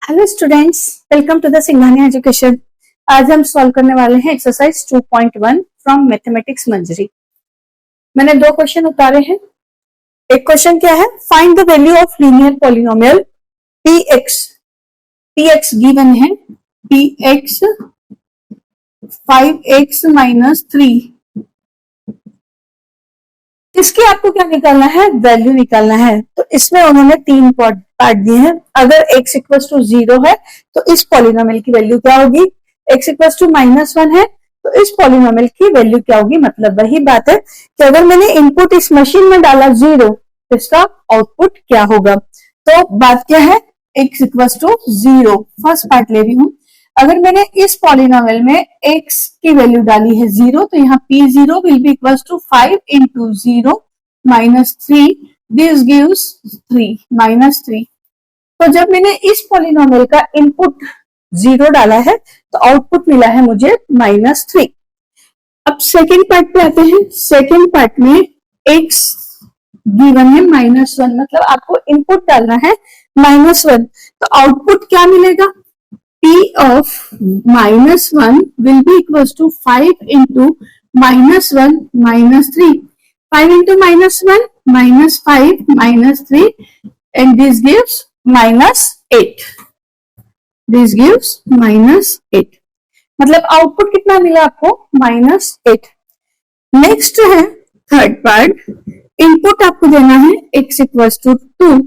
Hello students, welcome to the Singhania education. आज हम solve करने वाले हैं एक्सरसाइज 2.1 फ्रॉम मैथमेटिक्स मंजरी। मैंने दो क्वेश्चन उतारे हैं। एक क्वेश्चन क्या है, find the value of linear polynomial px। px given है, px 5x माइनस 3। इसकी आपको क्या निकालना है, वैल्यू निकालना है। तो इसमें उन्होंने तीन पार्ट दिए हैं। अगर x इक्वल टू 0 है तो इस पॉलिनोमियल की वैल्यू क्या होगी, x इक्वल टू -1 है तो इस पॉलिनोमियल की वैल्यू क्या होगी। मतलब वही बात है कि अगर मैंने इनपुट इस मशीन में डाला 0 तो इसका आउटपुट क्या होगा। तो बात क्या है, x equal to 0, first part ले रही हूं। अगर मैंने इस पॉलिनोमियल में x की वैल्यू डाली है 0 तो यहाँ p0 will be equal to 5 into 0 minus 3, this gives 3 minus 3। तो जब मैंने इस पॉलिनोमियल का इनपुट 0 डाला है तो आउटपुट मिला है मुझे -3। अब सेकेंड पार्ट पे आते हैं। सेकेंड पार्ट में x गिवन है -1, मतलब आपको इनपुट डालना है -1 तो आउटपुट क्या मिलेगा, p of -1 will be equals to 5 into -1 minus 3. 5 into -1 minus 5 minus 3 and this gives -8. This gives -8. मतलब आउटपुट कितना मिला आपको, -8। नेक्स्ट है थर्ड पार्ट। इनपुट आपको देना है x इक्वल्स टू 2।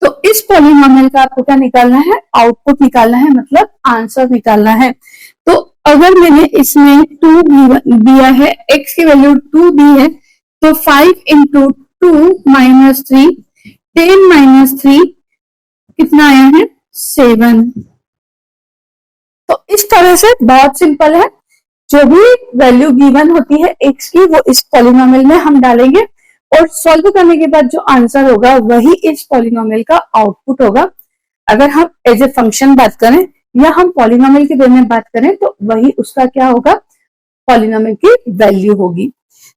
तो इस पॉलिनोमियल का आपको क्या निकालना है, आउटपुट निकालना है, मतलब आंसर निकालना है। तो अगर मैंने इसमें 2 दिया है, x की वैल्यू 2 दी है तो 5 इंटू 2 माइनस 3, 10 माइनस 3 कितना आया है, 7। तो इस तरह से बहुत सिंपल है, जो भी वैल्यू गिवन होती है x की वो इस पॉलिनोमियल में हम डालेंगे और सॉल्व करने के बाद जो आंसर होगा वही इस पॉलिनोमियल का आउटपुट होगा। अगर हम एज ए फंक्शन बात करें या हम पॉलिनोमियल के वे में बात करें तो वही उसका क्या होगा, पॉलिनोमियल की वैल्यू होगी।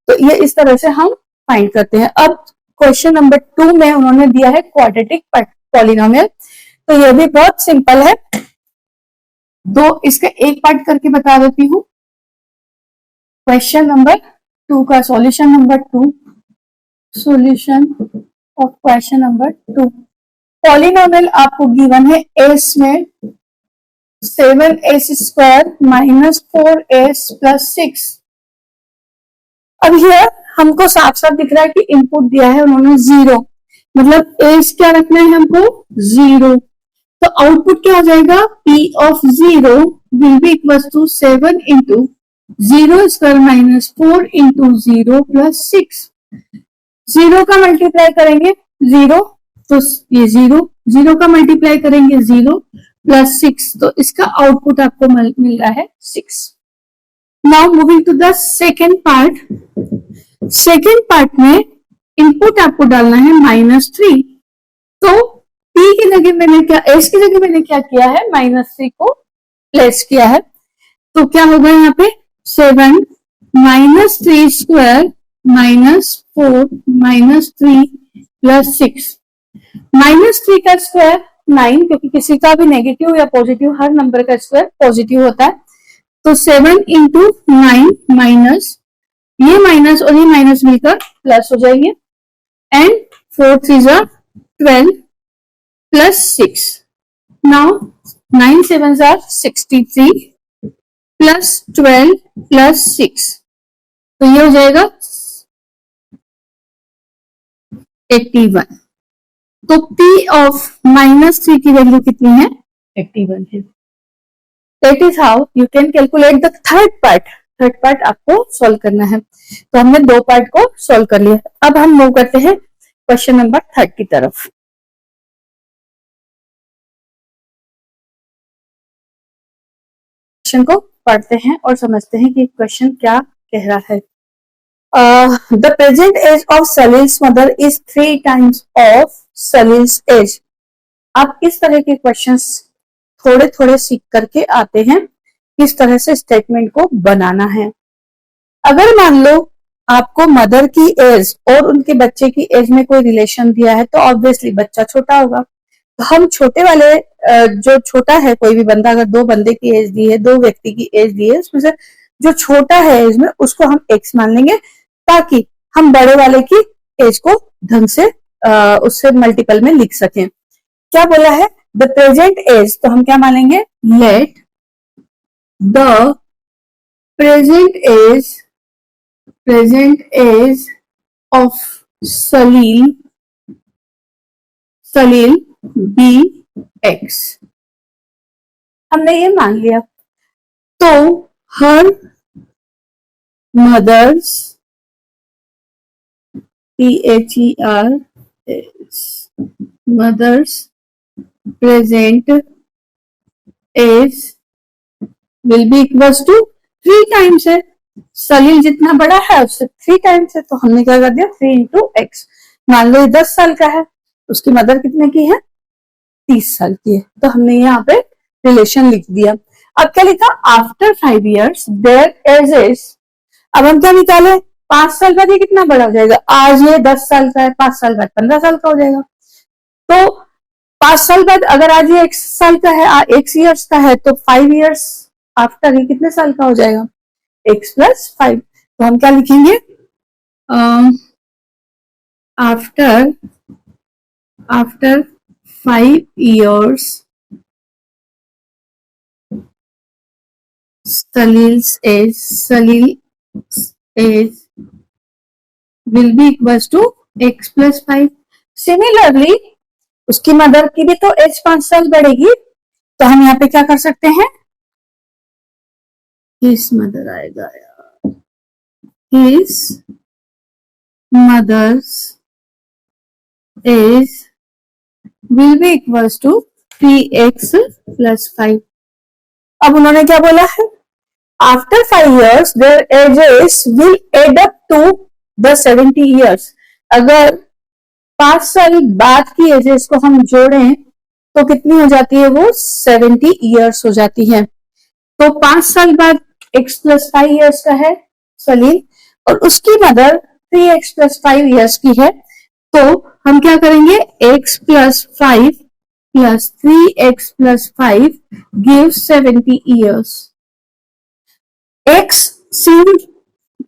तो ये इस तरह से हम फाइंड करते हैं। अब क्वेश्चन नंबर 2 में उन्होंने दिया है क्वाड्रेटिक पॉलिनोमियल। तो ये भी बहुत सिंपल है। दो इसका एक पार्ट करके बता देती हूँ। क्वेश्चन नंबर 2 का solution number 2, solution of question number 2। Polynomial आपको गिवन है एस में 7s² माइनस 4s प्लस 6। अब यह हमको साफ साफ दिख रहा है कि इनपुट दिया है उन्होंने 0, मतलब एस क्या रखना है हमको, 0। तो आउटपुट क्या हो जाएगा, p of 0 will be equal to 7 into 0² minus 4 into 0 plus 6। 0 का मल्टीप्लाई करेंगे 0 तो ये 0 का मल्टीप्लाई करेंगे 0 प्लस 6, तो इसका आउटपुट आपको मिल रहा है 6। Now moving to the second part. Second part में इनपुट आपको डालना है -3। तो p की जगह मैंने क्या, s की जगह मैंने क्या किया है, -3 को प्लेस किया है। तो क्या होगा यहाँ पे, 7 माइनस 3² माइनस 4 माइनस 3 प्लस 6। -3 का स्क्वायर 9, क्योंकि किसी का भी नेगेटिव या पॉजिटिव हर नंबर का स्क्वायर पॉजिटिव होता है। तो 7 इंटू 9 माइनस, ये माइनस और ये माइनस मिलकर प्लस हो जाएंगे, and 4 3 12 plus 6। Now 9 7 63 plus 12 plus 6, तो ये हो जाएगा 81। तो p ऑफ -3 की वैल्यू कितनी है, 81 है। That is how you can calculate the third part. Third part आपको सॉल्व करना है। तो हमने दो पार्ट को सॉल्व कर लिया। अब हम मूव करते हैं क्वेश्चन नंबर 3 की तरफ। क्वेश्चन को पढ़ते हैं और समझते हैं कि क्वेश्चन क्या कह रहा है। The present age of Salil's mother is 3 times of Salil's age। आप इस तरह के क्वेश्चंस थोड़े थोड़े सीख करके आते हैं, किस तरह से स्टेटमेंट को बनाना है। अगर मान लो आपको मदर की एज और उनके बच्चे की एज में कोई रिलेशन दिया है तो ऑब्वियसली बच्चा छोटा होगा। तो हम छोटे वाले जो छोटा है, कोई भी बंदा, अगर दो बंदे की एज दी है, दो व्यक्ति की एज दी है, उसमें से जो छोटा है एज में उसको हम x मान लेंगे, ताकि हम बड़े वाले की एज को ढंग से उससे मल्टीपल में लिख सकें। क्या बोला है? द प्रेजेंट एज, तो हम क्या मानेंगे? Let the present age of Salil be x। हमने ये मान लिया। तो हर mothers mothers present age will be equals to 3 times है। सलील जितना बड़ा है उससे 3 टाइम्स है, तो हमने क्या कर दिया? 3 इंटू एक्स। मान लो 10 साल का है, उसकी मदर कितने की है? 30 साल की है, तो हमने यहाँ पे रिलेशन लिख दिया। अब क्या लिखा? After 5 years their age is. अब हम क्या निकाले? 5 साल बाद ये कितना बड़ा हो जाएगा? आज ये 10 साल का है, 5 साल बाद 15 साल का हो जाएगा। तो 5 साल बाद अगर आज ये 1 साल का है, 1 ईयर्स का है, तो 5 years आफ्टर ये कितने साल का हो जाएगा? x plus 5। तो हम क्या लिखेंगे? After 5 years Salil's age will be equals to x plus 5। Similarly उसकी मदर की भी तो एज 5 साल बढ़ेगी, तो हम यहाँ पे क्या कर सकते हैं? His mother आएगा यार, His mother's age will be equals to 3x plus 5। अब उन्होंने क्या बोला है? After 5 years their ages will add up to the 70 years। अगर 5 साल बाद की एजेस को हम जोड़ें तो कितनी हो जाती है? वो 70 years हो जाती है। तो 5 साल बाद x प्लस 5 years का है सलील, और उसकी मदर 3x प्लस 5 years की है। तो हम क्या करेंगे? x plus 5 plus 3x plus 5 gives 70 years। x same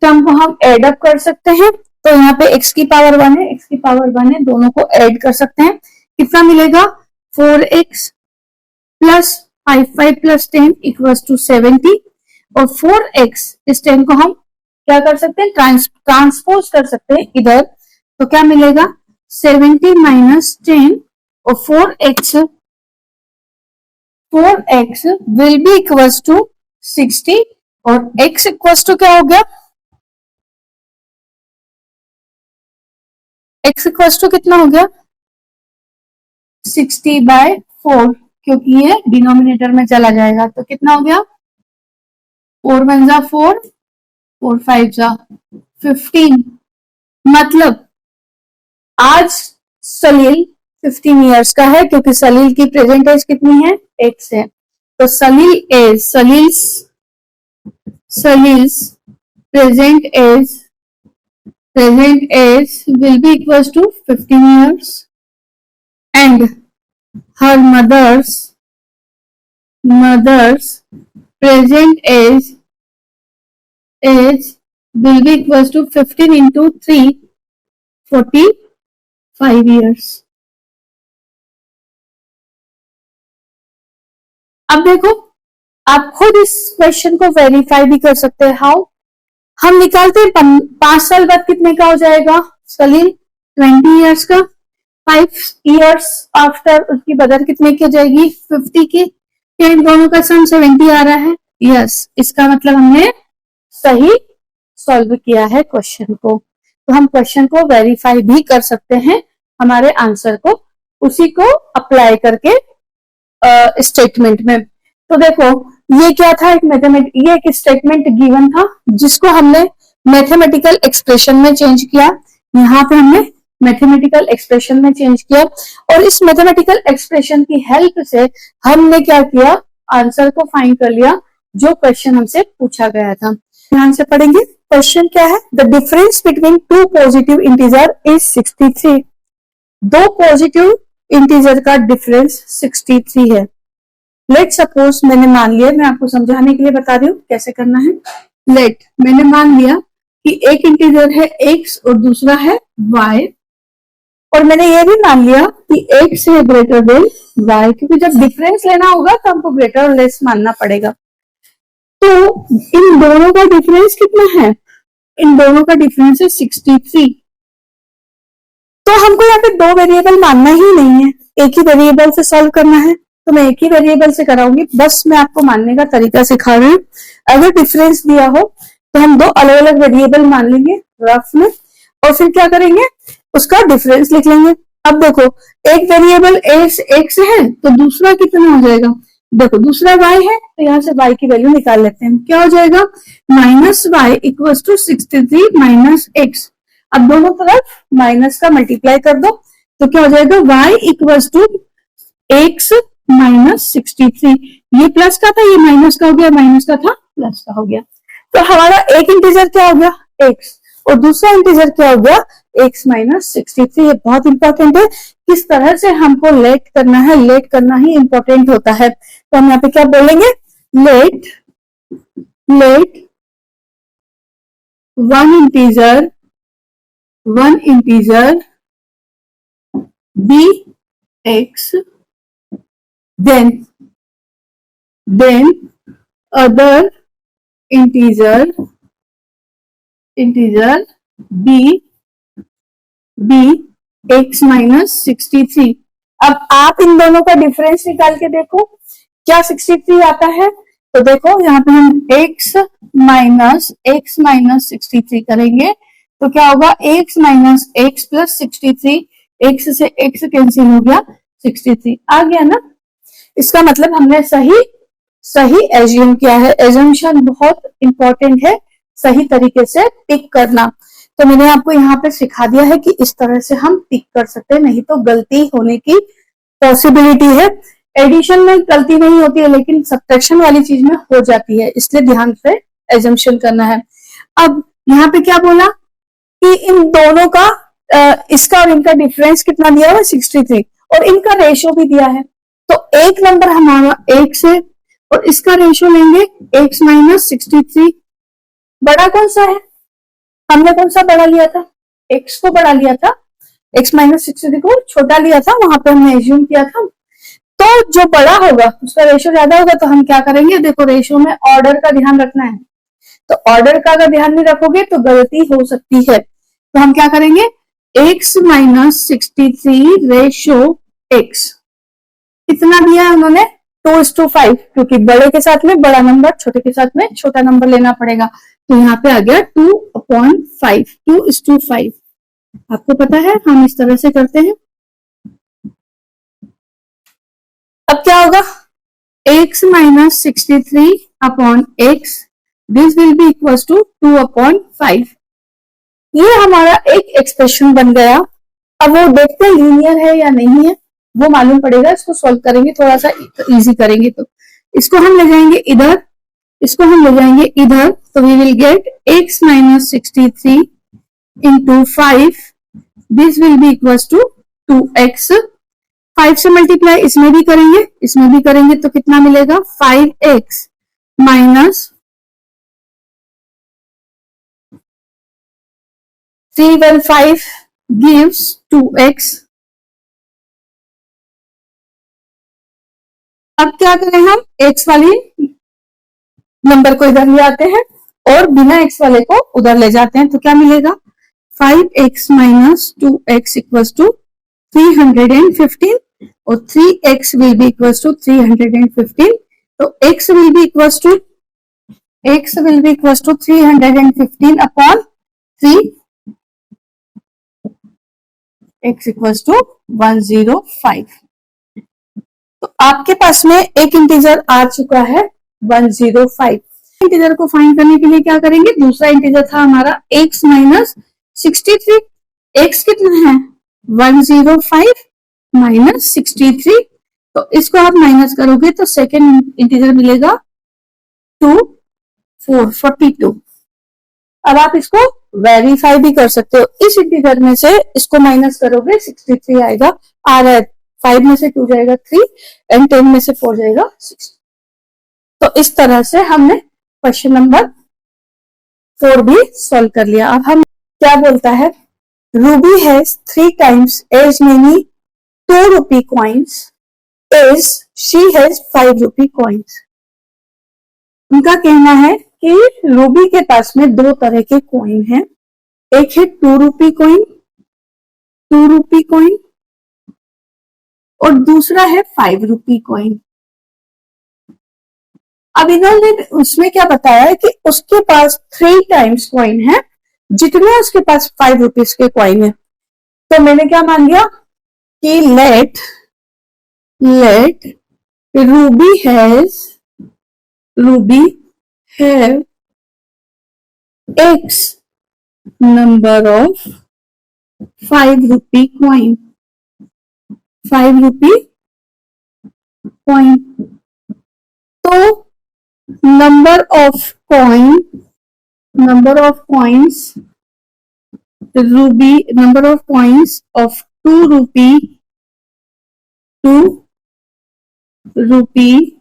term को हम एड अप कर सकते हैं, तो यहाँ पे x की पावर 1 है, x की पावर 1 है, दोनों को ऐड कर सकते हैं। कितना मिलेगा? 4x plus 5 plus 10 equals to 70, और 4x, इस 10 को हम क्या कर सकते हैं? ट्रांसपोज कर सकते हैं इधर, तो क्या मिलेगा? 70 माइनस 10, और 4x will be equals to 60, और x इक्वल्स टू क्या हो गया? x इक्वल्स टू कितना हो गया? 60/4, क्योंकि ये डिनोमिनेटर में चला जाएगा, तो कितना हो गया? 4 1 जा 4, 4 5 जा 15। मतलब आज सलील 15 इयर्स का है, क्योंकि सलील की प्रेजेंट एज कितनी है? x है। तो सलील्स present age will be equals to 15 years, and her mother's present age will be equals to 15 into 3, 45 years। अब देखो, आप खुद इस क्वेश्चन को वेरीफाई भी कर सकते हैं। हाउ? हम निकालते हैं 5 साल बाद कितने का हो जाएगा सलील? 20 इयर्स का। 5 इयर्स आफ्टर उसकी मदर कितने की हो जाएगी? 50 की। क्या इन दोनों का सम 70 आ रहा है? यस, इसका मतलब हमने सही सॉल्व किया है क्वेश्चन को। तो हम क्वेश्चन को वेरीफाई भी कर सकते हैं, हमारे आंसर को उसी को अप्लाई करके स्टेटमेंट में। तो देखो, ये क्या था? ये एक स्टेटमेंट गिवन था, जिसको हमने मैथमेटिकल एक्सप्रेशन में चेंज किया। यहाँ पे हमने मैथमेटिकल एक्सप्रेशन में चेंज किया, और इस मैथमेटिकल एक्सप्रेशन की हेल्प से हमने क्या किया? आंसर को फाइंड कर लिया, जो क्वेश्चन हमसे पूछा गया था। ध्यान से पढ़ेंगे। क्वेश्चन क्या है? The difference between 2 positive integer is 63। 2 positive integer का डिफरेंस 63 है। लेट सपोज मैंने मान लिया, मैं आपको समझाने के लिए बता रही हूँ कैसे करना है। लेट मैंने मान लिया कि एक इंटीजर है x और दूसरा है y, और मैंने ये भी मान लिया कि x है ग्रेटर देन y, क्योंकि जब डिफरेंस लेना होगा तो हमको ग्रेटर और लेस मानना पड़ेगा। तो इन दोनों का डिफरेंस कितना है? इन दोनों का डिफरेंस है 63। तो हमको यहाँ पे दो वेरिएबल मानना ही नहीं है, एक ही वेरिएबल से सॉल्व करना है, तो मैं एक ही वेरिएबल से कराऊंगी। बस मैं आपको मानने का तरीका सिखा रही हूँ। अगर डिफरेंस दिया हो तो हम दो अलग अलग वेरिएबल मान लेंगे रफ में, और फिर क्या करेंगे, उसका डिफरेंस लिख लेंगे। अब देखो, एक वेरिएबल एक्स है तो दूसरा कितना हो जाएगा, देखो दूसरा y है तो यहाँ से y की वैल्यू निकाल लेते हैं। क्या हो जाएगा, -y equal to 63 minus x. अब दोनों तरफ माइनस का मल्टीप्लाई कर दो तो क्या हो जाएगा, y equal to x minus 63। ये प्लस का था, ये माइनस का हो गया, माइनस का था प्लस का हो गया। तो हमारा एक इंटीजर क्या हो गया, x, और दूसरा इंटीजर क्या हो गया, x माइनस 63। ये बहुत इंपॉर्टेंट है, किस तरह से हमको लेट करना है, लेट करना ही इंपॉर्टेंट होता है। तो हम यहाँ पे क्या बोलेंगे, let one integer be x, then other integer b x minus 63। अब आप इन दोनों का डिफरेंस निकाल के देखो क्या 63 आता है। तो देखो यहाँ पे हम x माइनस 63 करेंगे तो क्या होगा, x minus x plus 63, x से x कैंसिल हो गया, 63 आ गया ना। इसका मतलब हमने सही एज्यूम किया है। एजम्पशन बहुत इंपॉर्टेंट है, सही तरीके से टिक करना। तो मैंने आपको यहाँ पे सिखा दिया है कि इस तरह से हम टिक कर सकते हैं, नहीं तो गलती होने की पॉसिबिलिटी है। एडिशन में गलती नहीं होती है लेकिन सब्ट्रैक्शन वाली चीज में हो जाती है, इसलिए ध्यान से एजम्पशन करना है। अब यहाँ पे क्या बोला कि इन दोनों का इसका और इनका डिफरेंस कितना दिया हुआ है, 63, और इनका रेशियो भी दिया है। तो एक नंबर हमारा x है और इसका रेशियो लेंगे x माइनस 63। बड़ा कौन सा है, हमने कौन सा बड़ा लिया था, x को बड़ा लिया था, x माइनस 63 को छोटा लिया था, वहां पे हमने एज्यूम किया था। तो जो बड़ा होगा उसका रेशियो ज्यादा होगा, तो हम क्या करेंगे, देखो रेशियो में ऑर्डर का ध्यान रखना है। तो ऑर्डर का अगर ध्यान नहीं रखोगे तो गलती हो सकती है। तो हम क्या करेंगे, x माइनस 63 रेशियो x, कितना दिया है उन्होंने, 2:5, क्योंकि बड़े के साथ में बड़ा नंबर, छोटे के साथ में छोटा नंबर लेना पड़ेगा। तो यहाँ पे आ गया 2/5, 2:5। आपको पता है हम इस तरह से करते हैं। अब क्या होगा, x minus 63 upon x, this will be equal to 2/5। ये हमारा एक एक्सप्रेशन बन गया। अब वो देखते हैं लीनियर है या नहीं है, वो मालूम पड़ेगा, इसको सॉल्व करेंगे, थोड़ा सा इजी करेंगे। तो इसको हम ले जाएंगे इधर, इसको हम ले जाएंगे इधर, तो we will get x minus 63 into 5, this will be equal to 2x। 5 से मल्टीप्लाई इसमें भी करेंगे, इसमें भी करेंगे, तो कितना मिलेगा, 5x माइनस 315 gives 2x। अब क्या करें, हम x वाली नंबर को इधर ले आते हैं और बिना x वाले को उधर ले जाते हैं, तो क्या मिलेगा, 5x minus 2x equals to 315, और 3x will be equals to 315। तो x will be equals to 315 upon 3, x equals to 105। तो आपके पास में एक इंटीजर आ चुका है 105। इंटीजर को फाइंड करने के लिए क्या करेंगे, दूसरा इंटीजर था हमारा x माइनस 63, x कितना है 105 माइनस 63, तो इसको आप माइनस करोगे तो सेकेंड इंटीजर मिलेगा 442। अब आप इसको वेरीफाई भी कर सकते हो, इस इंटीजर में से इसको माइनस करोगे 63 आएगा, आ रहा है 5 में से 2 जाएगा 3 एंड 10 में से 4 जाएगा 6। तो इस तरह से हमने क्वेश्चन नंबर 4 भी सॉल्व कर लिया। अब हम क्या बोलता है, Ruby has 3 times as many 2 rupee coins as she has 5 rupee coins। उनका कहना है कि रूबी के पास में 2 तरह के कॉइन हैं, एक है 2 रूपी कॉइन, 2 रूपी कॉइन, और दूसरा है 5 रूपी कॉइन। अब इन्होंने उसमें क्या बताया है कि उसके पास 3 times कॉइन है जितने उसके पास 5 रुपीज के कॉइन है। तो मैंने क्या मान लिया कि let Ruby have x number of 5 rupee coin, 5 rupee coin। तो number of coins of 2 rupee ruby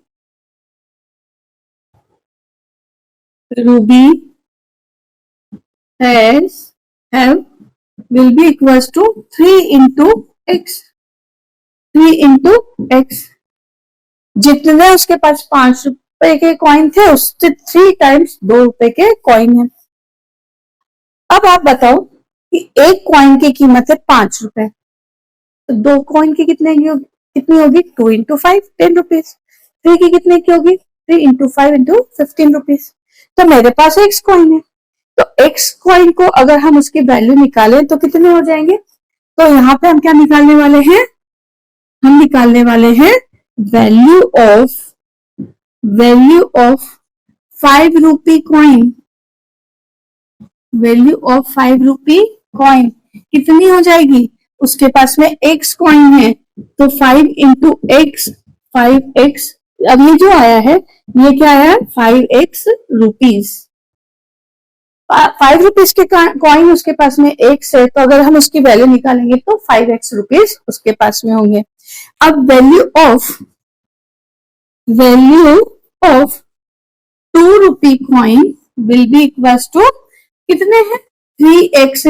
will be equals to 3 into x। जितने उसके पास 5 रुपए के कॉइन थे उससे 3 times 2 रुपए के कॉइन है। अब आप बताओ कि एक कॉइन की कीमत है 5 रुपए, तो 2 कॉइन की कितनी होगी 2 into 5 10 रुपीज, 3 की कितने की होगी 3 into 5 into 15 रुपीज। तो मेरे पास x कॉइन है, तो x कॉइन को अगर हम उसकी वैल्यू निकालें तो कितने हो जाएंगे। तो यहाँ पे हम क्या निकालने वाले हैं, हम निकालने वाले हैं वैल्यू ऑफ 5 रूपी कॉइन। वैल्यू ऑफ 5 रूपी कॉइन कितनी हो जाएगी, उसके पास में x कॉइन है तो 5 into x, 5x। अब ये जो आया है ये क्या आया 5x रुपीज, 5 रुपीज के कॉइन उसके पास में x है, तो अगर हम उसकी वैल्यू निकालेंगे तो 5x रुपीज उसके पास में होंगे। अब value of 2 rupee coin will be equals to कितने हैं 3x,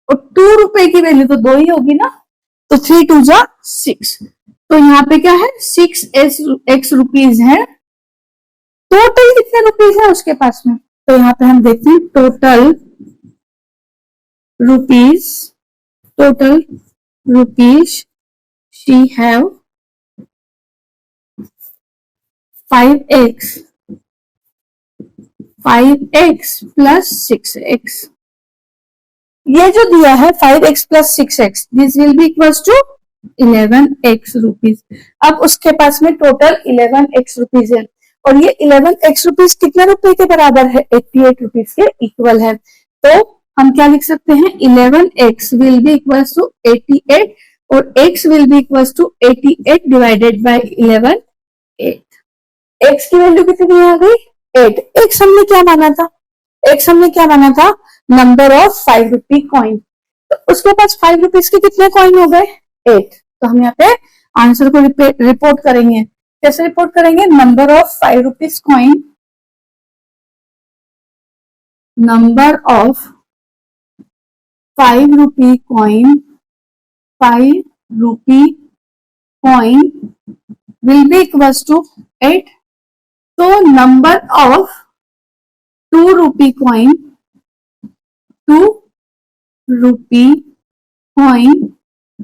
और 2 रुपए की वैल्यू तो 2 ही होगी ना, तो 3 2 जा 6, तो यहाँ पे क्या है 6x रुपीज है। टोटल कितने रुपीज है उसके पास में, तो यहाँ पे हम देखते हैं total rupees she have 5x plus 6x। ये जो दिया है 5x plus 6x, this will be equals to 11x rupees. अब उसके पास में टोटल 11x रुपीज है, और ये 11x रुपीज कितने रुपए के बराबर है 88 रुपीज के इक्वल है। तो हम क्या लिख सकते हैं 11x will be equals to 88 और x will be equals to 88 divided by 11 8। x की वैल्यू कितनी आ गई 8। x हमने क्या माना था नंबर ऑफ 5 रुपी कॉइन, तो उसके पास 5 रुपीज के कितने कॉइन हो गए 8। तो हम यहाँ पे आंसर को रिपोर्ट करेंगे, कैसे रिपोर्ट करेंगे, number of 5 rupees coin, number of 5 rupee coin will be equals to 8। तो number of 2 rupee coin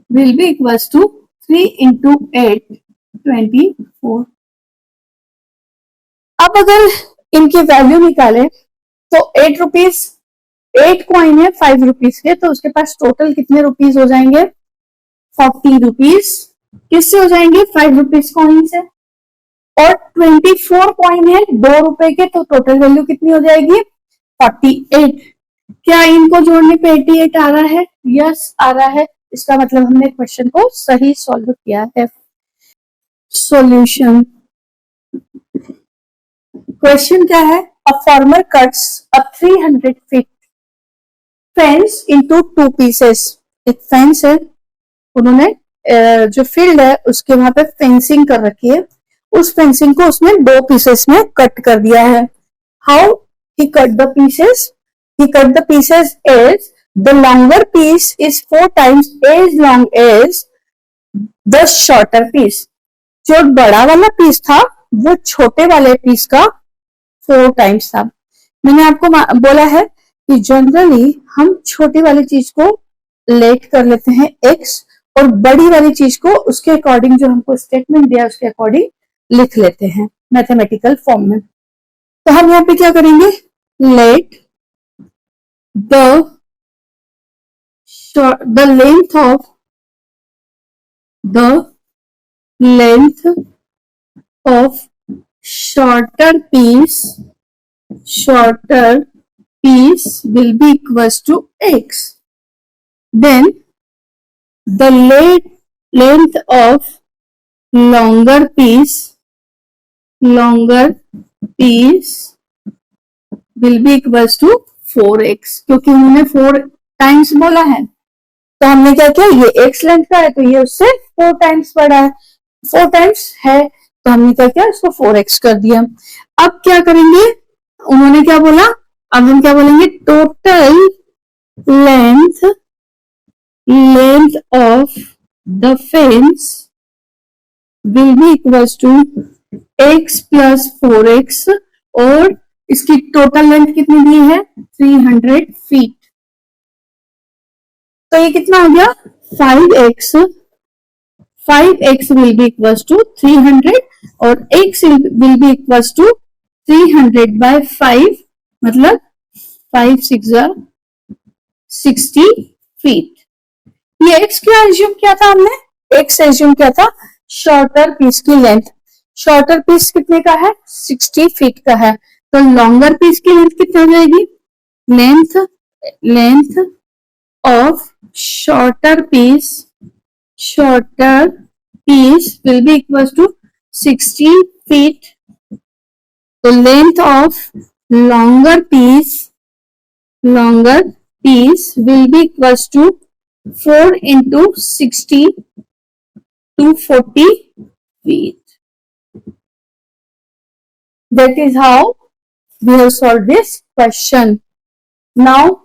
will be equals to 3 into 8 24। अब अगर इनकी वैल्यू निकालें तो 8 रुपीज 8 कॉइन है 5 रुपीज के, तो उसके पास टोटल कितने रुपीज हो जाएंगे 40 रुपीज। किससे हो जाएंगे 5 रुपीज कॉइन से, और 24 कॉइन है 2 रुपए के, तो टोटल वैल्यू कितनी हो जाएगी 48। क्या इनको जोड़ने पे 88 आ रहा है, यस आ रहा है, इसका मतलब हमने क्वेश्चन को सही सॉल्व किया है। सॉल्यूशन, क्वेश्चन क्या है, a farmer cuts a 300 feet fence into 2 pieces. एक फेंस है, उन्होंने जो फील्ड है उसके वहां पे फेंसिंग कर रखी है, उस फेंसिंग को उसने 2 पीसेस में कट कर दिया है। How he cut the pieces? He cut the pieces as the longer piece is 4 times as long as the shorter piece. जो बड़ा वाला पीस था वो छोटे वाले पीस का 4 times था। मैंने आपको बोला है कि जनरली हम छोटी वाली चीज को लेट कर लेते हैं x और बड़ी वाली चीज को उसके अकॉर्डिंग जो हमको स्टेटमेंट दिया उसके अकॉर्डिंग लिख लेते हैं मैथमेटिकल फॉर्म में। तो हम यहाँ पे क्या करेंगे, let the length of shorter piece will be equals to x. Then the length of longer piece will be equals to 4x, क्योंकि उन्होंने 4 times बोला है तो हमने क्या किया, ये x लेंथ का है तो ये उससे 4 times बड़ा है, 4 times है तो हमने क्या किया, इसको 4x कर दिया। अब क्या करेंगे, उन्होंने क्या बोला, अब हम क्या बोलेंगे, total length of the fence will be equals to x plus 4x, और इसकी टोटल लेंथ कितनी दी है, 300 फीट। तो ये कितना हो गया, 5x will be equals to 300 और x will be equals to 300 by 5, मतलब 5 6 60 फीट। ये x क्या एज्यूम किया था हमने, x एज्यूम किया था शॉर्टर पीस की लेंथ। शॉर्टर पीस कितने का है, 60 फीट का है, तो लॉन्गर पीस की लेंथ कितनी हो जाएगी, length of shorter piece will be equals to 60 feet. So length of longer piece will be equals to 4 into 60, 240 feet. That is how we have solved this question. Now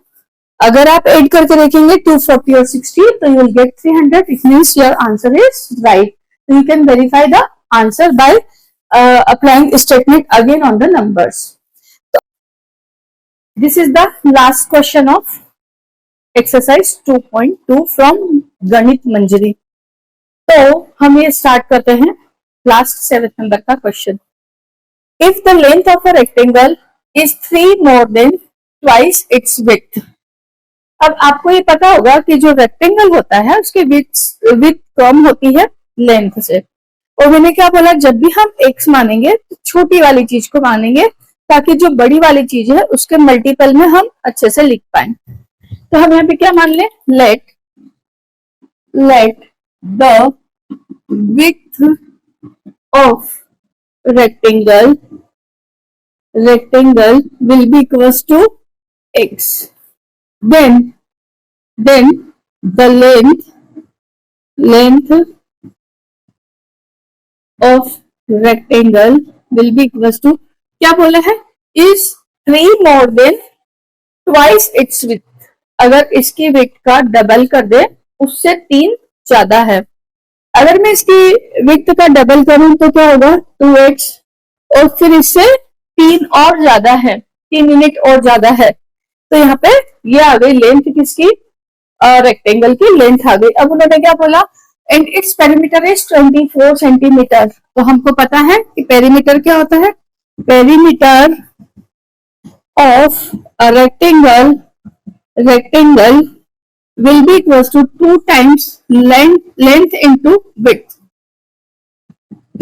अगर आप add करके देखेंगे 240 और 60 तो you will get 300, it means your answer is right. You can verify the answer by applying statement again on the numbers. This is the last question of exercise 2.2 from गणित मंजरी। तो हम ये स्टार्ट करते हैं लास्ट 7th नंबर का question. If the length of a rectangle is 3 more than twice its width। अब आपको ये पता होगा कि जो रेक्टेंगल होता है उसकी विड्थ कम होती है लेंथ से, और मैंने क्या बोला, जब भी हम x मानेंगे तो छोटी वाली चीज को मानेंगे ताकि जो बड़ी वाली चीज है उसके मल्टीपल में हम अच्छे से लिख पाए। तो हम यहाँ पे क्या मान ले, let the width of rectangle will be equals to x। Then the length of rectangle will be equals to, क्या बोला है, is 3 more than twice its width। अगर इसकी विड्थ का डबल कर दे उससे 3 ज्यादा है। अगर मैं इसकी विड्थ का डबल करूं तो क्या होगा, 2x, और फिर इससे 3 और ज्यादा है, 3 यूनिट और ज्यादा है। तो यहाँ पे ये आ गई लेंथ किसकी, रेक्टेंगल की लेंथ आ गई। अब उन्होंने क्या बोला, and its perimeter is 24 centimetre. तो हमको पता है कि पेरीमीटर क्या होता है, perimeter of a rectangle will be equals to 2 times length into width.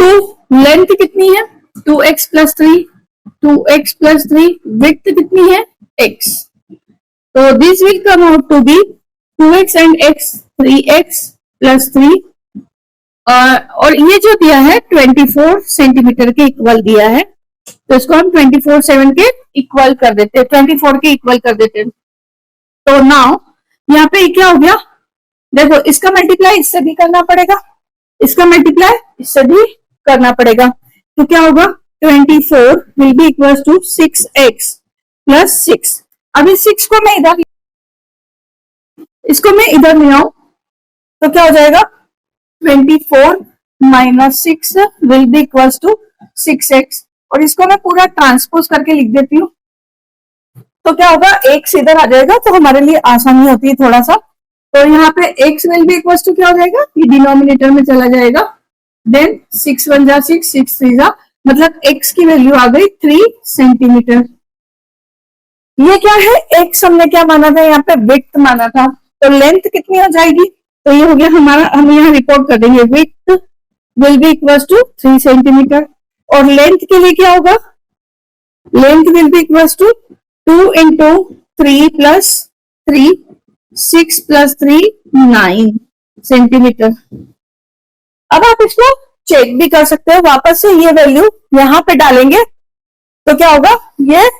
तो लेंथ कितनी है, 2x प्लस 3, विड्थ कितनी है, x। So this will come out to be 2x and x, 3x plus 3, और ये जो दिया है 24 सेंटीमीटर के इक्वल दिया है, तो इसको हम 24/7 के इक्वल कर देते हैं, 24 के इक्वल कर देते हैं। तो नाउ यहाँ पे क्या हो गया, देखो इसका मल्टीप्लाई इससे भी करना पड़ेगा, इसका मल्टीप्लाई इससे भी करना पड़ेगा, तो क्या होगा 24 will be equal to 6x plus 6। अभी 6 को मैं इधर, इसको मैं इधर ले आऊं तो क्या हो जाएगा 24 minus 6 will be equal to 6x, और इसको मैं पूरा ट्रांसपोज करके लिख देती हूँ, तो क्या होगा x इधर आ जाएगा, तो हमारे लिए आसानी होती है थोड़ा सा। तो यहाँ पे x will be equal to क्या हो जाएगा, ये डिनोमिनेटर में चला जाएगा, देन 6 1 जा 6 6 3 जा, मतलब x की वैल्यू आ गई 3 सेंटीमीटर। ये क्या है, x हमने क्या माना था, यहाँ पे विड्थ माना था, तो लेंथ कितनी हो जाएगी, तो ये हो गया हमारा, हम यहाँ रिपोर्ट कर देंगे width will be equal to 3 centimetre, और लेंथ के लिए क्या होगा, length will be equal to 2 into 3 plus 3 6 plus 3 9 centimetre. अब आप इसको चेक भी कर सकते हो, वापस से ये वैल्यू यहां पे डालेंगे तो क्या होगा, ये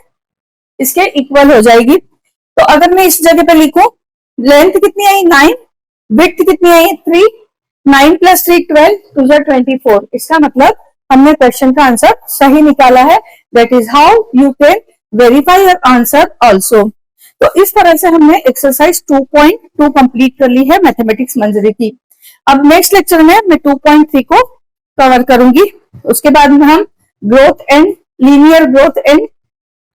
इसके इक्वल हो जाएगी। तो अगर मैं इस जगह पे लिखूं, लेंथ कितनी आई 9, विड्थ कितनी आई 3, 9 प्लस 3 12 2 24, इसका मतलब हमने क्वेश्चन का आंसर सही निकाला है। That is how you can verify your answer also. तो इस तरह से हमने एक्सरसाइज 2.2 कंप्लीट कर ली है मैथमेटिक्स मंजरी की। अब नेक्स्ट लेक्चर में मैं 2.3 को कवर करूंगी, उसके बाद में हम growth and linear growth and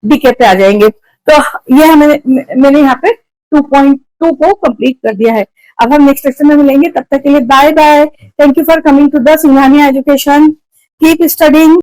decay पे आ जाएंगे। तो ये हमें, मैंने यहाँ पे 2.2 को कंप्लीट कर दिया है। अब हम नेक्स्ट लेक्चर में मिलेंगे, तब तक के लिए bye bye. Thank you for coming to the Singhania education. Keep studying.